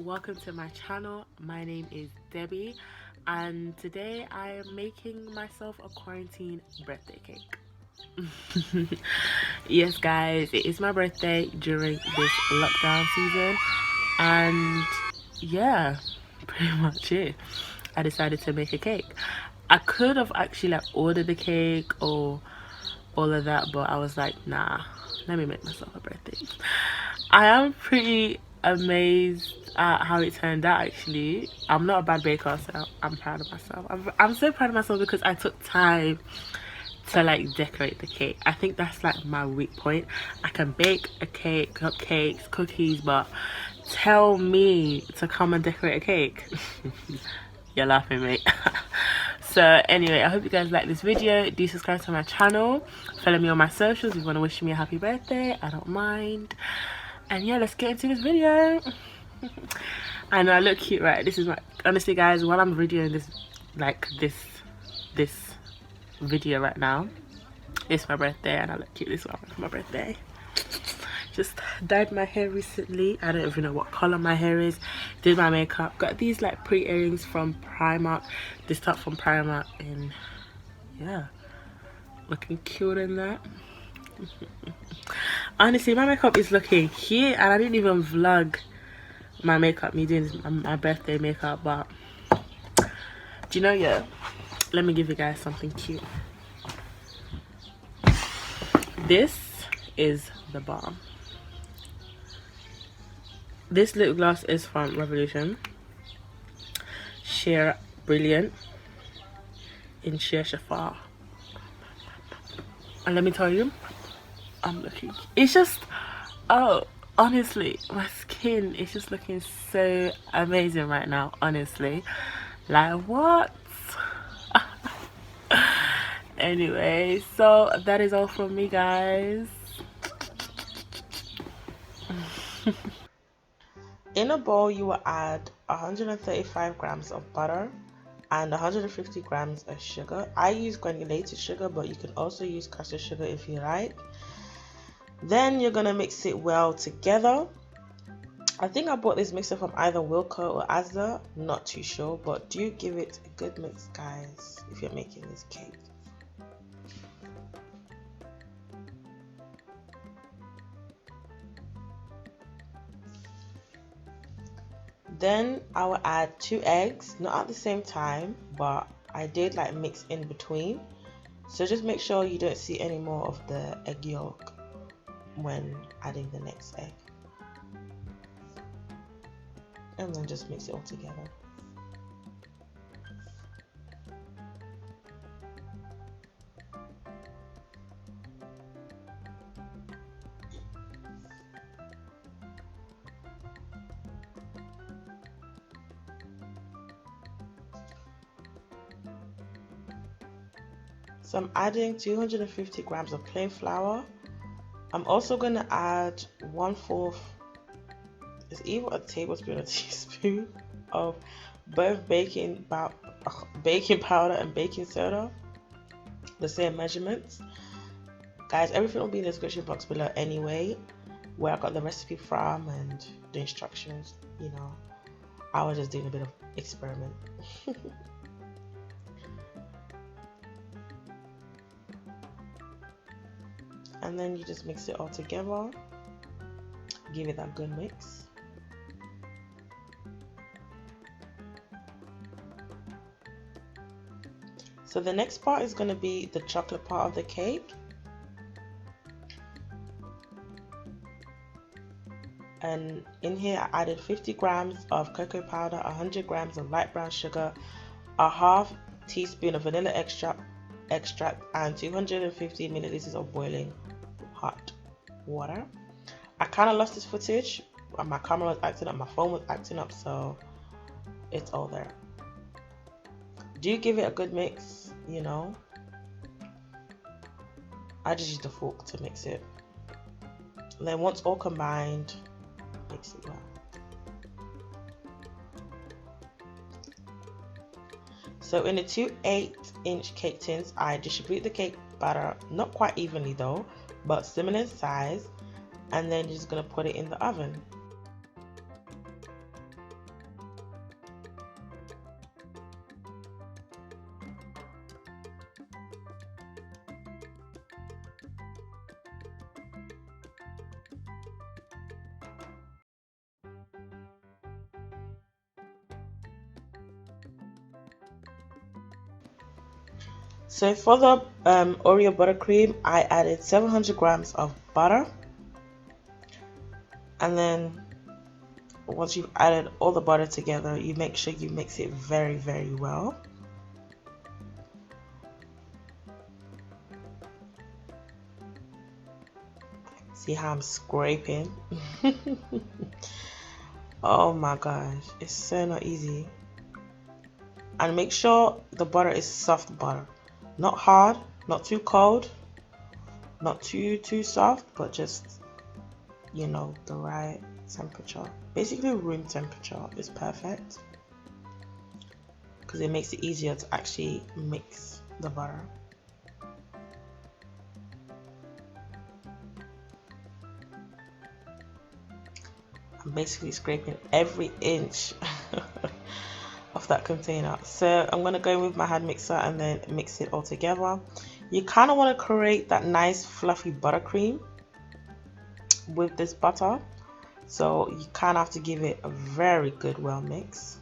welcome to my channel. My name is Debbie, and today I am making myself a quarantine birthday cake. Yes guys, it is my birthday during this lockdown season, and yeah, pretty much it. I decided to make a cake. I could have actually like ordered the cake or all of that, but I was like, nah, let me make myself a birthday. I am pretty amazed at how it turned out. Actually, I'm not a bad baker, so I'm proud of myself. I'm so proud of myself because I took time to like decorate the cake. I think that's like my weak point. I can bake a cake, cupcakes, cookies, but tell me to come and decorate a cake. You're laughing, mate. So anyway, I hope you guys like this video. Do subscribe to my channel, follow me on my socials if you want to wish me a happy birthday. I don't mind. And yeah, let's get into this video. And I look cute, right? This is my, honestly guys, while I'm videoing this, like this video right now, it's my birthday and I look cute. This is what I want for my birthday. Just dyed my hair recently. I don't even know what color my hair is. Did my makeup. Got these like pretty earrings from Primark. This top from Primark, and yeah, looking cute in that. Honestly, my makeup is looking cute, and I didn't even vlog my makeup, me doing my birthday makeup. But do you know, yeah, let me give you guys something cute. This is the balm. This lip gloss is from Revolution. Sheer Brilliant in Sheer Shafar. And let me tell you, I'm looking, it's just, oh, honestly, my skin is just looking so amazing right now, honestly. Like, what? Anyway, so that is all from me, guys. In a bowl, you will add 135 grams of butter and 150 grams of sugar. I use granulated sugar, but you can also use caster sugar if you like. Then you're gonna mix it well together. I think I bought this mixer from either Wilko or Asda, not too sure, but do give it a good mix, guys, if you're making this cake. Then I will add 2 eggs, not at the same time, but I did like mix in between. So just make sure you don't see any more of the egg yolk when adding the next egg. And then just mix it all together. So I'm adding 250 grams of plain flour. I'm also going to add 1/4, it's either a tablespoon or teaspoon of both baking powder and baking soda, the same measurements. Guys, everything will be in the description box below anyway, where I got the recipe from and the instructions. You know, I was just doing a bit of experiment. And then you just mix it all together, give it that good mix. So the next part is going to be the chocolate part of the cake. And in here I added 50 grams of cocoa powder, 100 grams of light brown sugar, a half teaspoon of vanilla extract, and 250 milliliters of boiling hot water. I kind of lost this footage. My camera was acting up, my phone was acting up, so it's all there. Do give it a good mix, you know. I just used a fork to mix it. And then once all combined, mix it well. So in the 2 8-inch cake tins, I distribute the cake batter, not quite evenly though, but similar in size, and then you're just gonna put it in the oven. So for the Oreo buttercream, I added 700 grams of butter, and then once you've added all the butter together, you make sure you mix it very, very well. See how I'm scraping? Oh my gosh, it's so not easy. And make sure the butter is soft butter, not hard, not too cold, not too soft, but just, you know, the right temperature. Basically room temperature is perfect because it makes it easier to actually mix the butter. I'm basically scraping every inch of that container. So I'm gonna go in with my hand mixer and then mix it all together. You kind of want to create that nice fluffy buttercream with this butter, so you kind of have to give it a very good well mix.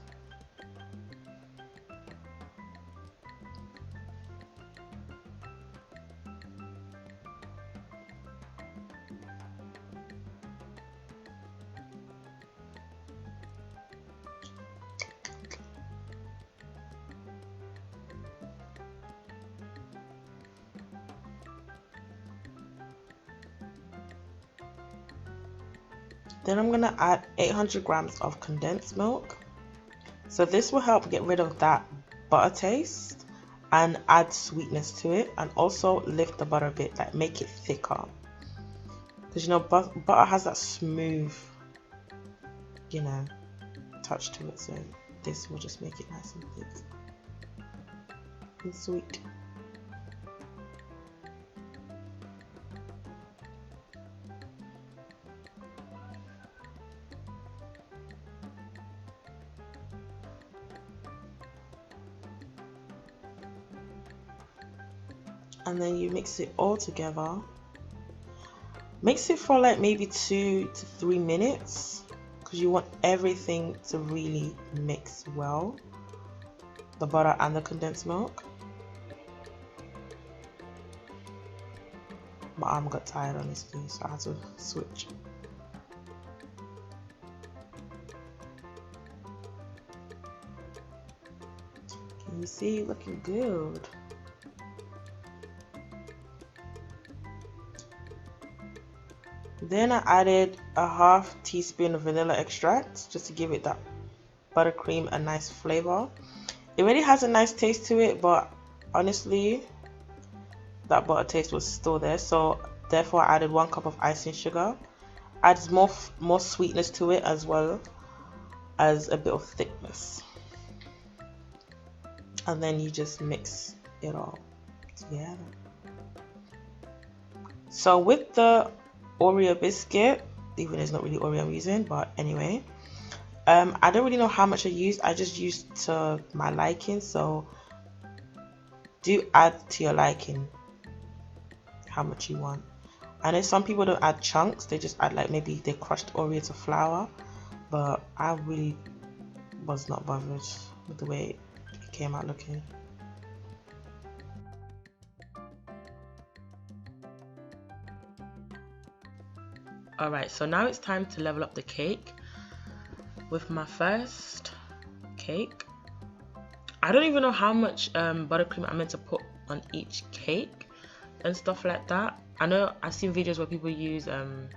Then I'm gonna add 800 grams of condensed milk. So this will help get rid of that butter taste and add sweetness to it, and also lift the butter a bit, like make it thicker. Because you know, butter has that smooth, you know, touch to it. So this will just make it nice and thick and sweet. And then you mix it all together. Mix it for like maybe 2 to 3 minutes because you want everything to really mix well, the butter and the condensed milk. My arm got tired honestly, so I had to switch. Can you see? Looking good. Then I added a half teaspoon of vanilla extract just to give it that buttercream a nice flavor. It really has a nice taste to it, but honestly that butter taste was still there, so therefore I added 1 cup of icing sugar. Adds more sweetness to it as well as a bit of thickness. And then you just mix it all together. So with the Oreo biscuit, even though it's not really Oreo I'm using, but anyway, I don't really know how much I used. I just used to my liking, so do add to your liking how much you want. I know some people don't add chunks, they just add like maybe they crushed Oreo to flour, but I really was not bothered with the way it came out looking. Alright, so now it's time to level up the cake with my first cake. I don't even know how much buttercream I'm meant to put on each cake and stuff like that. I know I've seen videos where people use the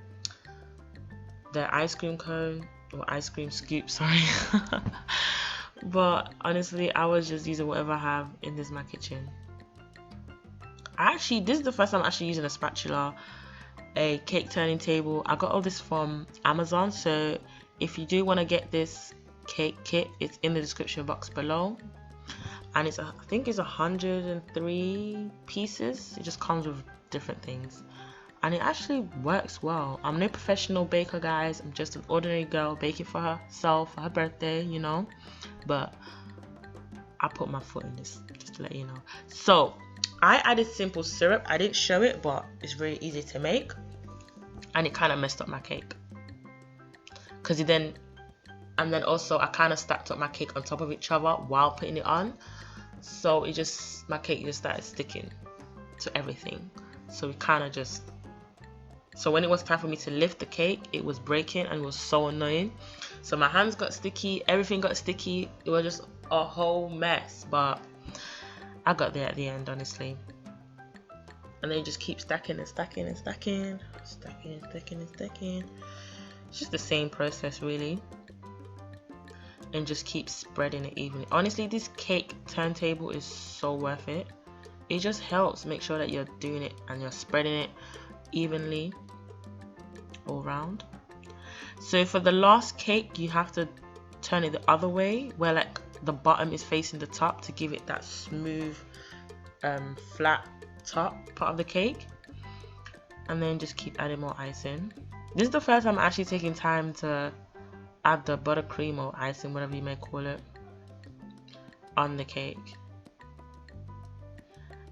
ice cream cone or ice cream scoop, sorry. But honestly, I was just using whatever I have in my kitchen. This is the first time I'm actually using a spatula, a cake turning table. I got all this from Amazon, so if you do want to get this cake kit, it's in the description box below, and I think it's 103 pieces. It just comes with different things, and it actually works well. I'm no professional baker, guys. I'm just an ordinary girl baking for herself for her birthday, you know, but I put my foot in this just to let you know. So I added simple syrup. I didn't show it, but it's very easy to make, and it kind of messed up my cake because and then also I kind of stacked up my cake on top of each other while putting it on. so it just, my cake just started sticking to everything. So it kind of just, so when it was time for me to lift the cake, it was breaking and it was so annoying. So my hands got sticky, everything got sticky. It was just a whole mess, but I got there at the end, honestly. And then you just keep stacking and stacking and stacking, stacking and stacking and stacking. It's just the same process, really. And just keep spreading it evenly. Honestly, this cake turntable is so worth it. It just helps make sure that you're doing it and you're spreading it evenly all around. So for the last cake, you have to turn it the other way, where like the bottom is facing the top, to give it that smooth flat top part of the cake. And then just keep adding more icing. This is the first time I'm actually taking time to add the buttercream or icing, whatever you may call it, on the cake,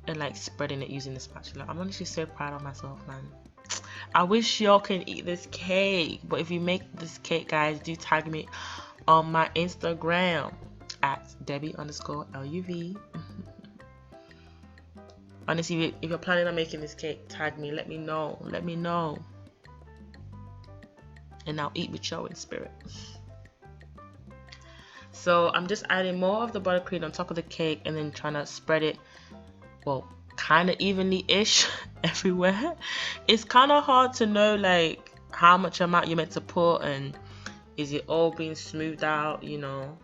and like spreading it using the spatula. I'm honestly so proud of myself, man. I wish y'all can eat this cake, but if you make this cake, guys, do tag me on my Instagram at Debbie_LUV. Honestly, if you're planning on making this cake, tag me, let me know, and I'll eat with you in spirit. So I'm just adding more of the buttercream on top of the cake and then trying to spread it, well, kind of evenly-ish everywhere. It's kind of hard to know like how much amount you're meant to put, and is it all being smoothed out, you know,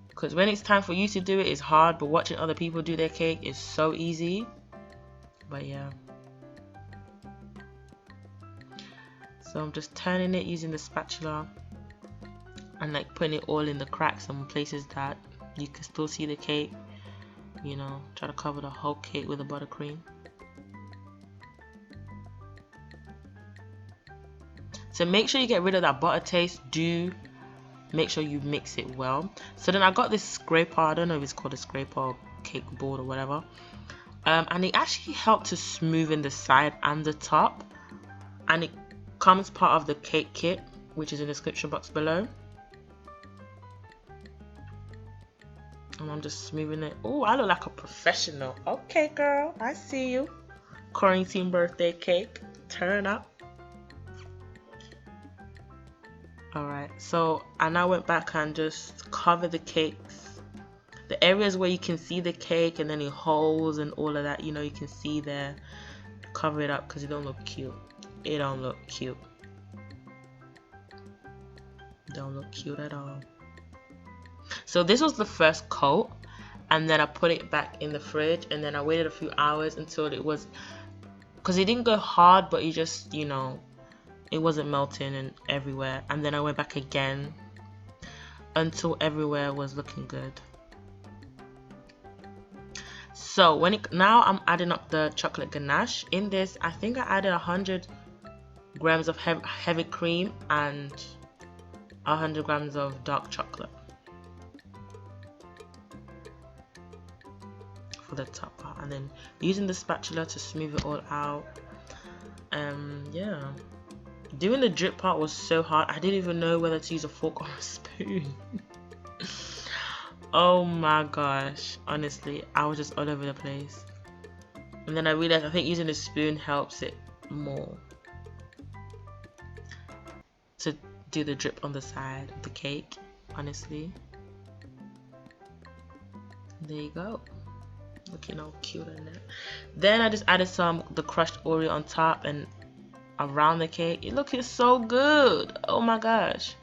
because when it's time for you to do it, it's hard, but watching other people do their cake is so easy. But yeah, so I'm just turning it using the spatula and like putting it all in the cracks and places that you can still see the cake, you know. Try to cover the whole cake with the buttercream. So make sure you get rid of that butter taste. Do make sure you mix it well. So then I got this scraper, I don't know if it's called a scraper or cake board or whatever, and it actually helped to smoothen the side and the top, and it comes part of the cake kit, which is in the description box below. And I'm just smoothing it. Oh, I look like a professional. Okay, girl, I see you. Quarantine birthday cake, turn up. Alright, so I now went back and just covered the cakes. The areas where you can see the cake and then the holes and all of that, you know, you can see there. Cover it up because it don't look cute. It don't look cute. Don't look cute at all. So this was the first coat, and then I put it back in the fridge, and then I waited a few hours until it was, because it didn't go hard, but it just, you know, it wasn't melting and everywhere. And then I went back again until everywhere was looking good. So now I'm adding up the chocolate ganache. In this, I think I added 100 grams of heavy cream and 100 grams of dark chocolate for the top part, and then using the spatula to smooth it all out. Yeah, doing the drip part was so hard. I didn't even know whether to use a fork or a spoon. Oh my gosh, honestly, I was just all over the place. And then I realized I think using a spoon helps it more to do the drip on the side of the cake, honestly. There you go, looking all cute in there. Then I just added the crushed Oreo on top and around the cake. It looking so good, oh my gosh.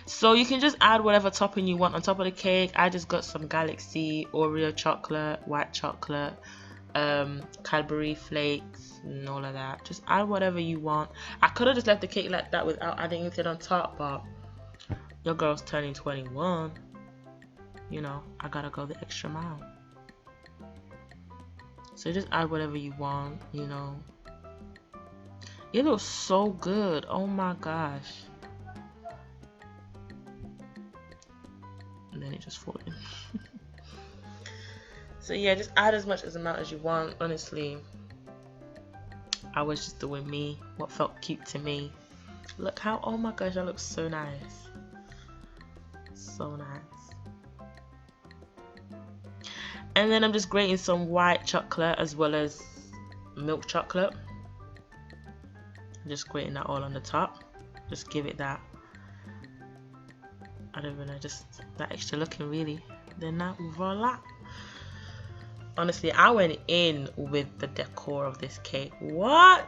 So you can just add whatever topping you want on top of the cake. I just got some Galaxy, Oreo chocolate, white chocolate, Cadbury flakes and all of that. Just add whatever you want. I could have just left the cake like that without adding anything on top, but your girl's turning 21, you know, I gotta go the extra mile. So just add whatever you want, you know. It looks so good, oh my gosh. And then it just falls in. So yeah, just add as much amount as you want. Honestly, I was just doing me, what felt cute to me. Look how, oh my gosh, that looks so nice, so nice. And then I'm just grating some white chocolate as well as milk chocolate. Just grating that all on the top. Just give it that, I don't know, just that extra looking really. Then that, voila. Honestly, I went in with the decor of this cake. What?